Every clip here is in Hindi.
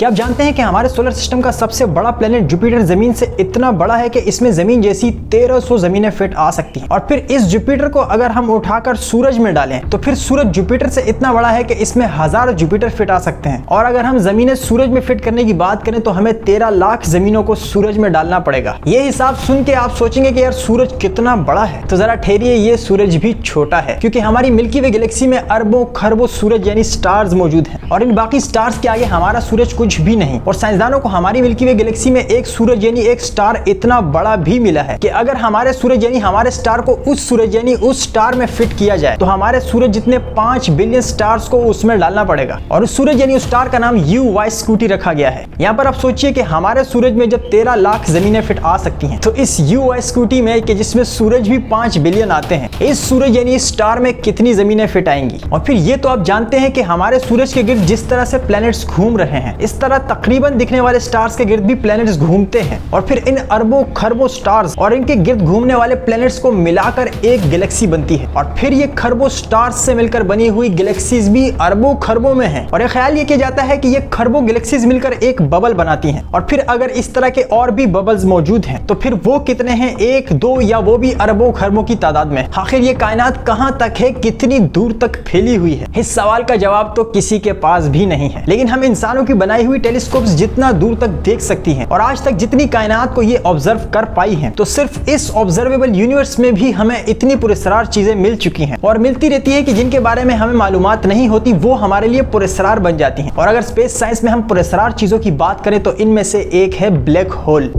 क्या आप जानते हैं कि हमारे सोलर सिस्टम का सबसे बड़ा प्लेनेट जुपिटर जमीन से इतना बड़ा है कि इसमें जमीन जैसी 1300 जमीनें फिट आ सकती हैं। और फिर इस जुपिटर को अगर हम उठाकर सूरज में डालें तो फिर सूरज जुपिटर से इतना बड़ा है कि इसमें हजारों जुपिटर फिट आ सकते हैं। और अगर हम जमीनें सूरज में फिट करने की बात करें तो हमें 13 लाख जमीनों को सूरज में डालना पड़ेगा। ये हिसाब सुन के आप सोचेंगे कि यार सूरज कितना बड़ा है, तो जरा ठहरिए, ये सूरज भी छोटा है, क्योंकि हमारी मिल्की वे गैलेक्सी में अरबों खरबों सूरज यानी स्टार्स मौजूद हैं और इन बाकी स्टार्स के आगे हमारा सूरज कुछ भी नहीं। और साइंसदानों को हमारी मिल्की वे गैलेक्सी में एक सूरज यानी एक स्टार इतना बड़ा भी मिला है कि अगर हमारे सूरज यानी हमारे स्टार को उस सूरज यानी उस स्टार में फिट किया जाए तो हमारे सूरज जितने 5 बिलियन स्टार्स को उसमें डालना पड़ेगा। और उस सूरज यानी उस स्टार का नाम UY स्कूटी रखा गया है। यहाँ पर आप सोचिए कि हमारे सूरज में जब 13 लाख जमीनें फिट आ सकती हैं तो इस UY स्कूटी में कि जिसमें सूरज भी 5 बिलियन आते हैं, इस सूरज यानी इस स्टार में कितनी जमीनें फिट आएंगी। और फिर ये तो आप जानते हैं कि हमारे सूरज के गिर्द जिस तरह से प्लैनेट्स घूम रहे हैं, इस तरह तकरीबन दिखने वाले स्टार्स के गिर्द भी प्लैनेट्स घूमते हैं। और फिर इन अरबों खरबों स्टार्स और इनके गिर्द घूमने वाले प्लैनेट्स को मिलाकर एक गैलेक्सी बनती है। और फिर ये खरबों स्टार्स से मिलकर बनी हुई गैलेक्सीज भी अरबों खरबों में हैं। और ये ख्याल ये किया जाता है कि ये खरबों गैलेक्सीज मिलकर एक बबल बनाती हैं। और फिर अगर इस तरह के और भी बबल्स मौजूद हैं तो फिर वो कितने हैं, 1, 2 या वो भी अरबों खरबों की तादाद में। आखिर ये कायनात कहां तक है, कितनी दूर तक फैली हुई है, इस सवाल का जवाब तो किसी के पास भी नहीं है। लेकिन हम इंसानों की बनाई हुई टेलीस्कोप्स जितना दूर तक देख सकती हैं और आज तक जितनी कायनात को ये ऑब्जर्व कर पाई हैं, तो सिर्फ इस ऑब्जर्वेबल यूनिवर्स में भी हमें इतनी पुरस्कार चीजें मिल चुकी हैं और मिलती रहती है कि जिनके बारे में हमें मालूमात नहीं होती वो हमारे लिए पुरस्कार बन जाती हैं। और अगर स्पेस साइंस में हम पुरस्कार चीजों की बात करें तो इनमें से एक है ब्लैक होल।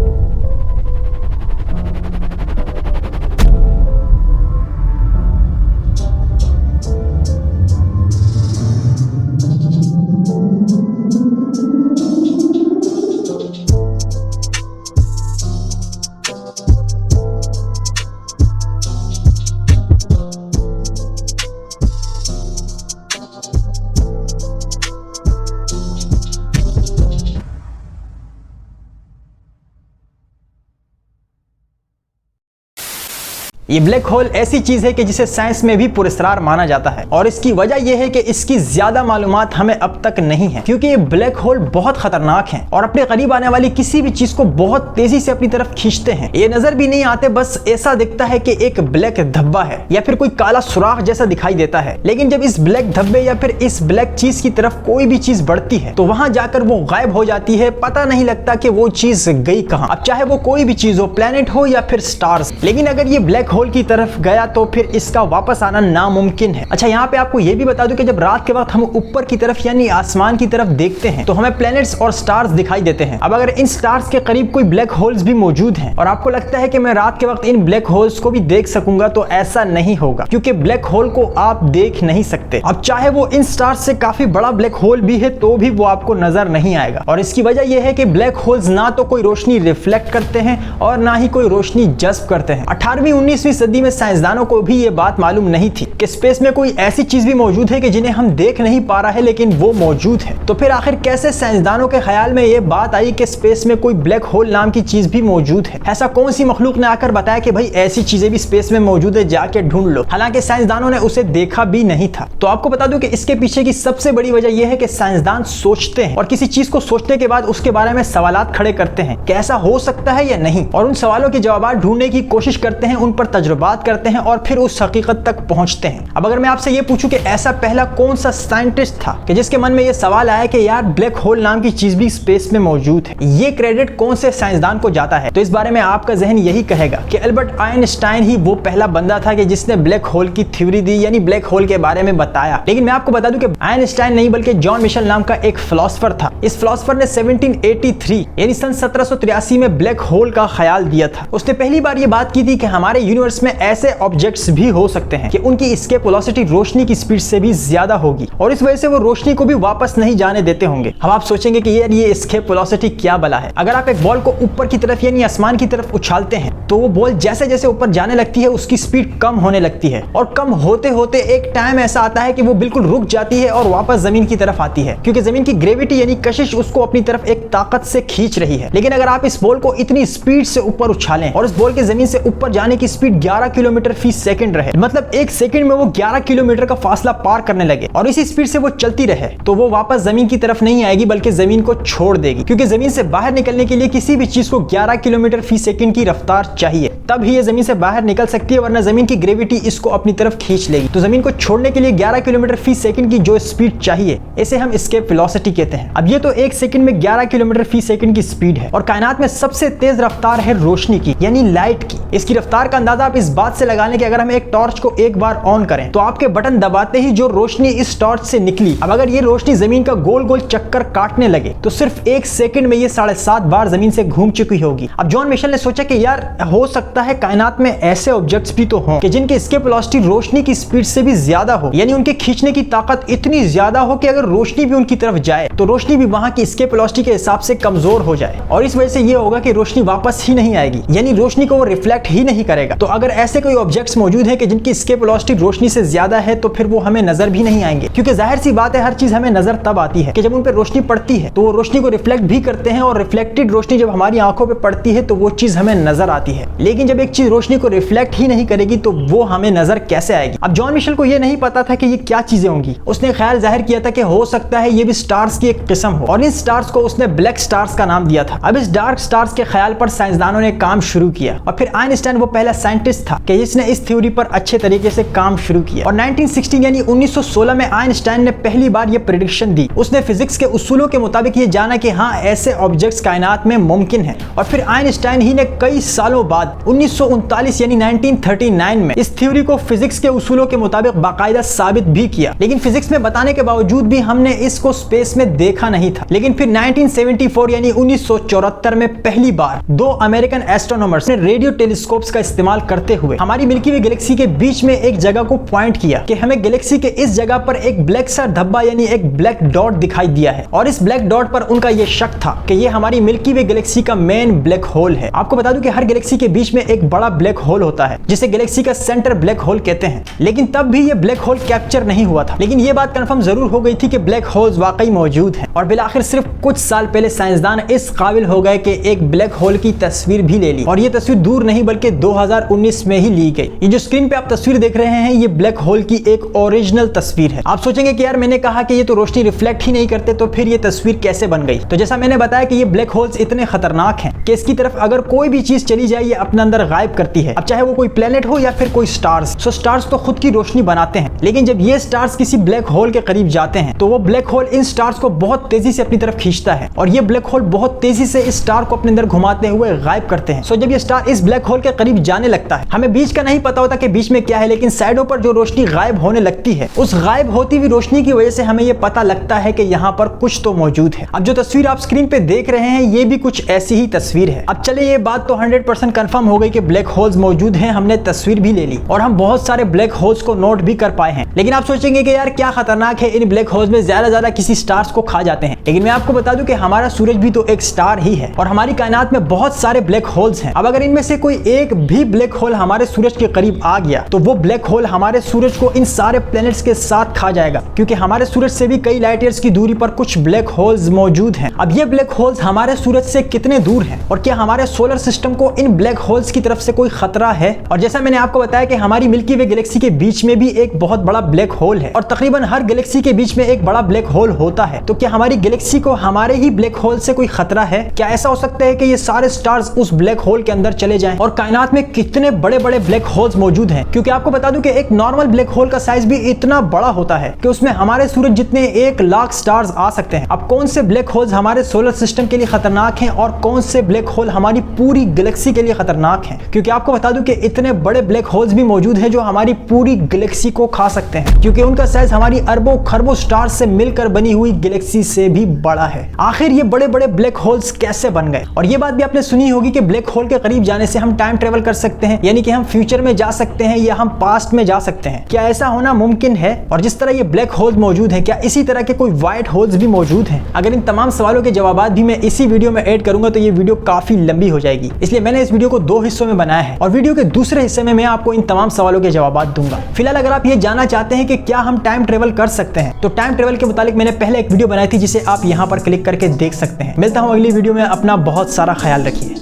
ये ब्लैक होल ऐसी चीज है कि जिसे साइंस में भी पुरस्कार माना जाता है और इसकी वजह यह है कि इसकी ज्यादा मालूमात हमें अब तक नहीं है, क्योंकि ये ब्लैक होल बहुत खतरनाक हैं और अपने करीब आने वाली किसी भी चीज को बहुत तेजी से अपनी तरफ खींचते हैं। ये नजर भी नहीं आते, बस ऐसा दिखता है कि एक ब्लैक धब्बा है या फिर कोई काला सुराख जैसा दिखाई देता है। लेकिन जब इस ब्लैक धब्बे या फिर इस ब्लैक चीज की तरफ कोई भी चीज बढ़ती है तो वहां जाकर वो गायब हो जाती है, पता नहीं लगता कि वो चीज गई कहां। अब चाहे वो कोई भी चीज हो, प्लेनेट हो या फिर स्टार्स, लेकिन अगर ये ब्लैक होल की तरफ गया तो फिर इसका वापस आना नामुमकिन है। अच्छा, यहाँ पे आपको ये भी बता दूं कि जब रात के वक्त हम ऊपर की तरफ यानी आसमान की तरफ देखते हैं तो हमें प्लैनेट्स और स्टार्स दिखाई देते हैं। अब अगर इन स्टार्स के करीब कोई ब्लैक होल्स भी मौजूद हैं और आपको लगता है कि मैं रात के वक्त इन ब्लैक होल्स को भी देख सकूंगा, तो ऐसा नहीं होगा, क्योंकि ब्लैक होल को आप देख नहीं सकते। अब चाहे वो इन स्टार्स से काफी बड़ा ब्लैक होल भी है तो भी वो आपको नजर नहीं आएगा। और इसकी वजह यह है कि ब्लैक होल्स ना तो कोई रोशनी रिफ्लेक्ट करते हैं और ना ही कोई रोशनी जज्ब करते हैं। 18वीं 19वीं सदी में साइंसदानों को भी ये बात मालूम नहीं थी कि स्पेस में कोई ऐसी चीज भी मौजूद है कि जिन्हें हम देख नहीं पा रहा है लेकिन वो मौजूद है। तो फिर आखिर कैसे साइंसदानों के ख्याल में ये बात आई कि स्पेस में कोई ब्लैक होल नाम की चीज भी मौजूद है? ऐसा कौन सी मखलूक ने आकर बताया कि भाई ऐसी चीजें भी स्पेस में मौजूद है, जाके ढूंढ लो? हालांकि साइंसदानों ने उसे देखा भी नहीं था। तो आपको बता दूं कि इसके पीछे की सबसे बड़ी वजह यह है कि साइंसदान सोचते हैं और किसी चीज को सोचने के बाद उसके बारे में सवालात खड़े करते हैं कि ऐसा हो सकता है या नहीं, और उन सवालों के जवाब ढूंढने की कोशिश करते हैं, उन पर तजुर्बात करते हैं और फिर उस हकीकत तक पहुंचते हैं। अब अगर मैं आपसे ये पूछूं कि ऐसा पहला कौन सा साइंटिस्ट था कि जिसके मन में ये सवाल आया कि यार ब्लैक होल नाम की चीज भी स्पेस में मौजूद है, ये क्रेडिट कौन से साइंसदान को जाता है? तो इस बारे में आपका जहन यही कहेगा कि अल्बर्ट आइंस्टाइन ही वो पहला बंदा था कि जिसने ब्लैक होल की थ्योरी दी, यानी ब्लैक होल के बारे में बताया। लेकिन मैं आपको बता दूं कि आइंस्टाइन नहीं बल्कि जॉन मिशेल नाम का एक फिलोसोफर था। इस फिलोसोफर ने 1783 यानी सन 1783 में ब्लैक होल का ख्याल दिया था। उसने पहली बार ये बात की थी कि हमारे यूनिवर्स में ऐसे ऑब्जेक्ट्स भी हो सकते हैं कि उनकी एस्केप वेलोसिटी रोशनी की स्पीड से भी ज्यादा होगी और इस वजह से वो रोशनी को भी वापस नहीं जाने देते होंगे। अब आप सोचेंगे कि यार ये एस्केप वेलोसिटी क्या बला है? अगर आप एक बॉल को ऊपर की तरफ यानी आसमान की तरफ उछालते हैं तो वो बॉल जैसे जैसे ऊपर जाने लगती है उसकी स्पीड कम होने लगती है और कम होते होते एक टाइम ऐसा आता है कि वो बिल्कुल रुक जाती है और वापस जमीन की तरफ आती है, क्योंकि जमीन की ग्रेविटी यानी कशिश उसको अपनी तरफ एक ताकत से खींच रही है। लेकिन अगर आप इस बॉल को इतनी स्पीड से ऊपर उछालें और इस बॉल के जमीन से ऊपर जाने की स्पीड 11 किलोमीटर फी सेकंड रहे, मतलब एक सेकंड में वो 11 किलोमीटर का फासला पार करने लगे और इसी स्पीड से वो चलती रहे तो वो वापस जमीन की तरफ नहीं आएगी बल्कि जमीन को छोड़ देगी, क्योंकि जमीन से बाहर निकलने के लिए किसी भी चीज को 11 किलोमीटर फी सेकंड की रफ्तार चाहिए, तब ही ये जमीन से बाहर निकल सकती है, वरना जमीन की ग्रेविटी इसको अपनी तरफ खींच लेगी। तो जमीन को छोड़ने के लिए 11 किलोमीटर फी सेकंड की जो स्पीड चाहिए इसे हम एस्केप वेलोसिटी कहते हैं। अब ये तो एक सेकंड में 11 किलोमीटर फी सेकंड की स्पीड है और कायनात में सबसे तेज रफ्तार है रोशनी की, यानी लाइट की। इसकी रफ्तार का अंदाजा आप इस बात से लगा लें कि अगर हम एक टॉर्च को एक बार ऑन करें तो आपके बटन दबाते ही जो रोशनी इस टॉर्च से निकली, अब अगर ये रोशनी जमीन का गोल गोल चक्कर काटने लगे तो सिर्फ एक सेकंड में ये 7.5 बार जमीन से घूम चुकी होगी। अब जॉन मिशेल ने सोचा कि यार हो सकता है कायनात में ऐसे ऑब्जेक्ट्स भी तो हों कि जिनकी एस्केप वेलोसिटी रोशनी की स्पीड से भी ज्यादा हो, यानी उनके खींचने की ताकत इतनी ज्यादा हो कि अगर रोशनी भी उनकी तरफ जाए तो रोशनी भी वहां की एस्केप वेलोसिटी के हिसाब से कमजोर हो जाए और इस वजह से ये होगा कि रोशनी वापस ही नहीं आएगी, यानी रोशनी को वो रिफ्लेक्ट ही नहीं करेगा। तो अगर ऐसे कोई ऑब्जेक्ट्स मौजूद है कि जिनकी एस्केप वेलोसिटी रोशनी से ज्यादा है तो फिर वो हमें नजर भी नहीं आएंगे, क्योंकि जाहिर सी बात है हर चीज हमें नजर तब आती है कि जब उन पर रोशनी पड़ती है, तो वो रोशनी को रिफ्लेक्ट भी करते हैं और रिफ्लेक्टेड रोशनी जब हमारी आंखों पे पड़ती है तो वो चीज हमें नजर आती है। लेकिन जब एक चीज रोशनी को रिफ्लेक्ट ही नहीं करेगी तो वो हमें नजर कैसे आएगी। अब जॉन मिशेल को ये नहीं पता था कि ये क्या चीजें होंगी। उसने ख्याल जाहिर किया था कि हो सकता है ये भी स्टार्स की एक किस्म हो और इन स्टार्स को उसने ब्लैक स्टार्स का नाम दिया था। अब इस डार्क स्टार्स के ख्याल पर साइंसदानों ने काम शुरू किया और फिर आइंस्टाइन वो पहला साइंटिस्ट था कि जिसने इस थ्योरी पर अच्छे तरीके से काम शुरू किया और 1916 यानी 1916 में आइंस्टाइन ने पहली बार ये प्रेडिक्शन दी। उसने फिजिक्स के उसूलों के मुताबिक ये जाना कि हाँ ऐसे ऑब्जेक्ट्स कायनात में मुमकिन है और फिर आइंस्टाइन ही ने कई सालों बाद 1939 यानी 1939 में इस थ्योरी को फिजिक्स के उसूलों के मुताबिक बाकायदा साबित भी किया। लेकिन फिजिक्स में बताने के बावजूद भी हमने इसको स्पेस में देखा नहीं था। लेकिन फिर 1974 यानी 1974 में पहली बार 2 अमेरिकन एस्ट्रोनॉमर्स ने रेडियो टेलीस्कोप्स का इस्तेमाल करते हुए हमारी मिल्की वे गैलेक्सी के बीच में एक जगह को पॉइंट किया कि हमें गैलेक्सी के इस जगह पर एक ब्लैक सा धब्बा यानी एक ब्लैक डॉट दिखाई दिया है और इस ब्लैक डॉट पर उनका यह शक था कि यह हमारी मिल्की वे गैलेक्सी का मेन ब्लैक होल है। आपको बता दूं कि हर गैलेक्सी के बीच में एक बड़ा ब्लैक होल होता है जिसे गैलेक्सी का सेंटर ब्लैक होल कहते हैं, लेकिन तब भी ये ब्लैक होल कैप्चर नहीं हुआ था। लेकिन ये बात कंफर्म जरूर हो गई थी कि ब्लैक होल्स वाकई मौजूद हैं और बिलाखिर सिर्फ कुछ साल पहले साइंसदान इस काबिल हो गए कि एक ब्लैक होल की तस्वीर भी ले ली और ये तस्वीर दूर नहीं बल्कि 2019 में ही ली गई। ये जो स्क्रीन पे आप तस्वीर देख रहे हैं ये ब्लैक होल की एक ओरिजिनल तस्वीर है। आप सोचेंगे कि यार मैंने कहा कि ये तो रोशनी रिफ्लेक्ट ही नहीं करते तो फिर ये तस्वीर कैसे बन गई। तो जैसा मैंने बताया कि ये ब्लैक होल्स इतने खतरनाक हैं कि इसकी तरफ अगर कोई भी चीज चली जाए ये अपने अंदर गायब करती है। अब चाहे वो कोई प्लेनेट हो या फिर कोई स्टार्स। सो स्टार्स तो खुद की रोशनी बनाते हैं, लेकिन जब ये स्टार्स किसी ब्लैक होल के करीब जाते हैं तो वो ब्लैक होल इन स्टार्स को बहुत तेजी से अपनी तरफ खींचता है और ये ब्लैक होल बहुत तेजी से इस स्टार को अपने अंदर घुमाते हुए गायब करते हैं। सो जब ये स्टार इस ब्लैक होल के करीब जाने लगता है, हमें बीच का नहीं पता होता कि बीच में क्या है, लेकिन साइडों पर जो रोशनी गायब होने लगती है उस गायब होती हुई रोशनी की वजह से हमें ये पता लगता है कि यहाँ पर कुछ तो मौजूद है। अब जो तस्वीर आप स्क्रीन पे देख रहे हैं ये भी कुछ ऐसी ही तस्वीर है। अब चले ये बात तो 100% कंफर्म हो गई कि ब्लैक होल्स मौजूद हैं, हमने तस्वीर भी ले ली और हम बहुत सारे ब्लैक होल्स को नोट भी कर पाए हैं। लेकिन आप सोचेंगे कि यार क्या खतरनाक है, इन ब्लैक होल्स में ज्यादा किसी स्टार्स को खा जाते हैं। लेकिन मैं आपको बता दूं कि हमारा सूरज भी तो एक स्टार ही है और हमारी कायनात में बहुत सारे ब्लैक होल्स हैं। अब अगर इनमें से कोई एक भी ब्लैक होल हमारे सूरज के करीब आ गया तो वो ब्लैक होल हमारे सूरज को इन सारे प्लैनेट्स के साथ खा जाएगा, क्योंकि हमारे सूरज से भी कई लाइट ईयर्स की दूरी पर कुछ ब्लैक होल्स मौजूद हैं। अब ये ब्लैक होल्स हमारे सूरज से कितने दूर हैं और क्या हमारे सोलर सिस्टम को इन ब्लैक होल्स की तरफ से कोई खतरा है? और जैसा मैंने आपको बताया कि हमारी मिल्की वे गैलेक्सी के बीच में भी एक बहुत बड़ा ब्लैक होल है और तकरीबन हर गैलेक्सी के बीच में एक बड़ा ब्लैक होल होता है। तो क्या हमारी गैलेक्सी को हमारे ही ब्लैक होल से कोई खतरा है? क्या ऐसा हो सकता है कि ये सारे स्टार्स उस ब्लैक होल के अंदर चले जाएं? और कायनात में कितने बड़े बड़े ब्लैक होल्स मौजूद हैं, क्योंकि आपको बता दूं कि एक नॉर्मल ब्लैक होल का साइज भी इतना बड़ा होता है कि उसमें हमारे सूरज जितने 1 लाख स्टार्स आ सकते हैं। अब कौन से ब्लैक होल्स हमारे सोलर सिस्टम के लिए खतरनाक हैं और कौन से ब्लैक होल हमारी पूरी गैलेक्सी के लिए खतरनाक हैं? क्योंकि आपको बता दूं कि इतने बड़े ब्लैक होल्स भी मौजूद हैं जो हमारी पूरी गैलेक्सी को खा सकते हैं, क्योंकि उनका साइज हमारी अरबों खरबों स्टार्स से मिलकर बनी हुई गैलेक्सी से भी बड़ा है। आखिर ये बड़े बड़े ब्लैक होल्स कैसे बन गए? और ये बात भी आपने सुनी होगी कि ब्लैक होल के करीब जाने से हम टाइम ट्रेवल कर सकते हैं, यानी कि हम फ्यूचर में जा सकते हैं या हम पास्ट में जा सकते हैं। क्या ऐसा होना मुमकिन है? और जिस तरह ये ब्लैक होल्स मौजूद है, क्या इसी तरह के कोई व्हाइट होल्स भी मौजूद हैं? अगर इन तमाम सवालों के जवाब भी मैं इसी वीडियो में ऐड करूंगा तो ये वीडियो काफी लंबी हो जाएगी, इसलिए मैंने इस वीडियो को 2 हिस्सों में बनाया है और वीडियो के दूसरे हिस्से में मैं आपको इन तमाम सवालों के जवाब दूंगा। फिलहाल अगर आप ये जानना चाहते हैं कि क्या हम टाइम ट्रेवल कर सकते हैं तो टाइम ट्रेवल के मुतालिक मैंने पहले एक वीडियो बनाई थी जिसे आप यहाँ पर क्लिक करके देख सकते हैं। मिलता हूँ अगली वीडियो में, अपना बहुत सारा ख्याल रखिए।